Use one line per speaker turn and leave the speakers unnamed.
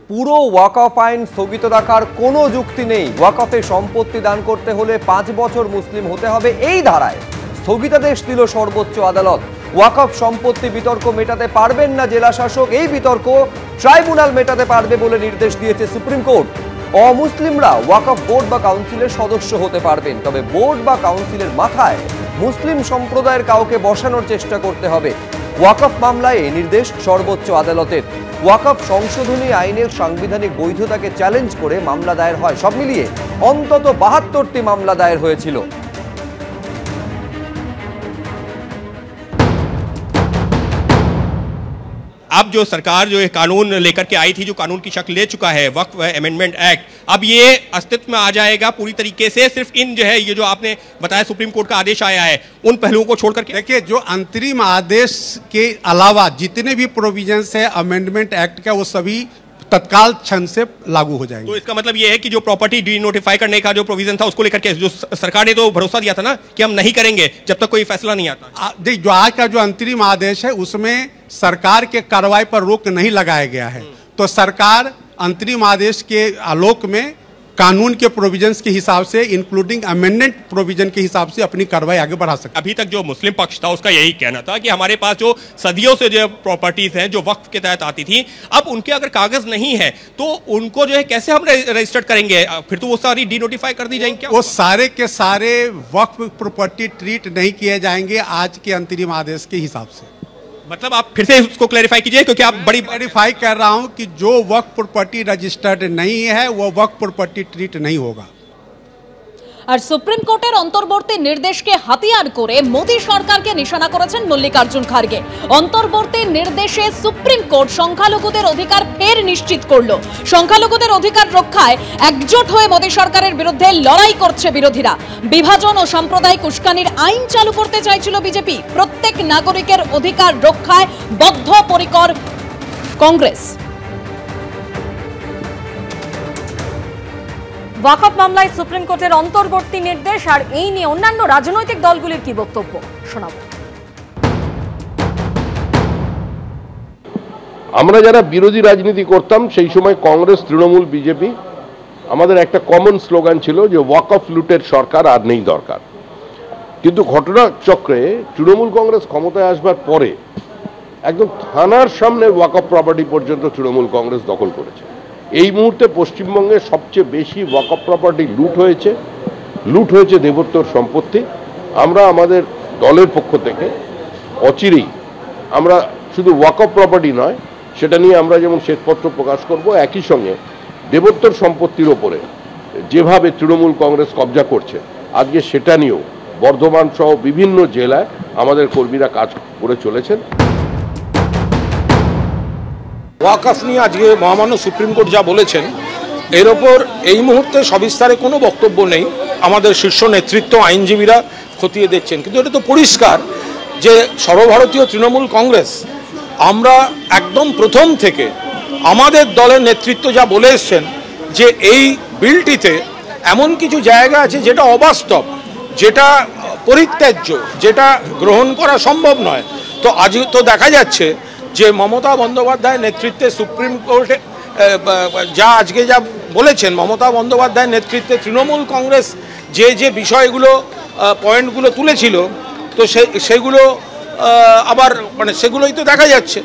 পুরো ওয়াকফ আইন স্থগিত রাখার কোনো যুক্তি নেই। ওয়াকফে সম্পত্তি দান করতে হলে 5 বছর মুসলিম হতে হবে, এই ধারায় স্থগিতাদেশ দিল সর্বোচ্চ আদালত। ওয়াকফ সম্পত্তি বিতর্ক মেটাতে পারবেন না জেলা শাসক, এই বিতর্ক ট্রাইব্যুনাল মেটাতে পারবে বলে নির্দেশ দিয়েছে সুপ্রিম কোর্ট। অমুসলিমরা ওয়াকফ বোর্ড বা কাউন্সিলের সদস্য হতে পারবেন, তবে বোর্ড বা কাউন্সিলের মাথায় মুসলিম সম্প্রদায়ের কাউকে বসানোর চেষ্টা করতে হবে। ওয়াকফ মামলায় এই নির্দেশ সর্বোচ্চ আদালতের। ওয়াকফ সংশোধনী আইনের সাংবিধানিক বৈধতাকে চ্যালেঞ্জ করে মামলা দায়ের হয়। সব মিলিয়ে অন্তত 72টি মামলা দায়ের হয়েছিল।
अब जो सरकार जो ये कानून लेकर के आई थी, जो कानून की शक्ल ले चुका है वक्फ अमेंडमेंट एक्ट, अब ये अस्तित्व में आ जाएगा पूरी तरीके से। सिर्फ इन जो है ये जो आपने बताया सुप्रीम कोर्ट का आदेश आया है उन पहलुओं को छोड़कर के
देखिए, जो अंतरिम आदेश के अलावा जितने भी प्रोविजंस है अमेंडमेंट एक्ट का, वो सभी तत्काल क्षण से लागू हो जाएंगे।
तो इसका मतलब ये है कि जो प्रॉपर्टी डी नोटिफाई करने का जो प्रोविजन था उसको लेकर के जो सरकार ने तो भरोसा दिया था ना कि हम नहीं करेंगे जब तक कोई फैसला नहीं आता।
देखिए, जो आज का जो अंतरिम आदेश है उसमें सरकार के कार्रवाई पर रोक नहीं लगाया गया है, तो सरकार अंतरिम आदेश के आलोक में कानून के प्रोविजंस के हिसाब से, इंक्लूडिंग अमेंडमेंट प्रोविजन के हिसाब से अपनी कार्रवाई आगे बढ़ा सकती है।
अभी तक जो मुस्लिम पक्ष था उसका यही कहना था कि हमारे पास जो सदियों से जो प्रॉपर्टीज हैं जो वक्फ के तहत आती थी, अब उनके अगर कागज नहीं है तो उनको जो है कैसे हम रजिस्टर्ड करेंगे? फिर तो वो सारी डी नोटिफाई कर दी जाएंगी क्या?
वो सारे के सारे वक्फ प्रॉपर्टी ट्रीट नहीं किए जाएंगे आज के अंतरिम आदेश के हिसाब से।
मतलब आप फिर से उसको क्लैरिफाई कीजिए, क्योंकि आप बड़ी
क्लैरिफाई कर रहा हूं कि जो वक्फ प्रॉपर्टी रजिस्टर्ड नहीं है वो वक्फ प्रॉपर्टी ट्रीट नहीं होगा।
আর সুপ্রিম কোর্টের অন্তর্বর্তী নির্দেশকে হাতিয়ার করে মোদী সরকারকে নিশানা করেছেন মল্লিকার্জুন খার্গে। অন্তর্বর্তী নির্দেশে সুপ্রিম কোর্ট সংখ্যালঘুদের অধিকার ফের নিশ্চিত করল। সংখ্যালঘুদের অধিকার রক্ষায় একজোট হয়ে মোদী সরকারের বিরুদ্ধে লড়াই করছে বিরোধীরা। বিভাজন ও সাম্প্রদায়িক উস্কানির আইন চালু করতে চাইছিল বিজেপি। প্রত্যেক নাগরিকের অধিকার রক্ষায় বদ্ধপরিকর কংগ্রেস।
ওয়াকফ মামলায় সুপ্রিম কোর্টের অন্তর্বর্তী নির্দেশ, আর এই নিয়ে অন্যান্য রাজনৈতিক দলগুলির কি বক্তব্য শোনাবো।
আমরা যারা বিরোধী রাজনীতি করতাম সেই সময় কংগ্রেস, তৃণমূল, বিজেপি, আমাদের একটা কমন স্লোগান ছিল যে ওয়াকফ লুটের সরকার আর নেই দরকার। কিন্তু ঘটনাচক্রে তৃণমূল কংগ্রেস ক্ষমতায় আসবার পরে একদম থানার সামনে ওয়াকফ প্রপার্টি পর্যন্ত তৃণমূল কংগ্রেস দখল করেছে। এই মুহূর্তে পশ্চিমবঙ্গে সবচেয়ে বেশি ওয়াকফ প্রপার্টি লুট হয়েছে দেবোত্তর সম্পত্তি। আমরা আমাদের দলের পক্ষ থেকে অচিরেই আমরা শুধু ওয়াকফ প্রপার্টি নয়, সেটা নিয়ে আমরা যেমন শ্বেতপত্র প্রকাশ করব, একই সঙ্গে দেবোত্তর সম্পত্তির ওপরে যেভাবে তৃণমূল কংগ্রেস কবজা করছে আজকে সেটা নিয়েও বর্ধমান সহ বিভিন্ন জেলায় আমাদের কর্মীরা কাজ করে চলেছেন।
ওয়াকফ নিয়ে আজকে মহামান্য সুপ্রিম কোর্ট যা বলেছেন এর ওপর এই মুহূর্তে সবিস্তারে কোনো বক্তব্য নেই। আমাদের শীর্ষ নেতৃত্ব, আইনজীবীরা খতিয়ে দেখছেন, কিন্তু এটা তো পরিষ্কার যে সর্বভারতীয় তৃণমূল কংগ্রেস আমরা একদম প্রথম থেকে আমাদের দলের নেতৃত্ব যা বলে এসছেন যে এই বিলটিতে এমন কিছু জায়গা আছে যেটা অবাস্তব, যেটা পরিত্যাজ্য, যেটা গ্রহণ করা সম্ভব নয়। তো আজ তো দেখা যাচ্ছে যে মমতা বন্দ্যোপাধ্যায়ের নেতৃত্বে সুপ্রিম কোর্টে যা আজকে যা বলেছেন, মমতা বন্দ্যোপাধ্যায়ের নেতৃত্বে তৃণমূল কংগ্রেস যে বিষয়গুলো পয়েন্টগুলো তুলেছিল, তো সেগুলো আবার সেগুলোই তো দেখা যাচ্ছে।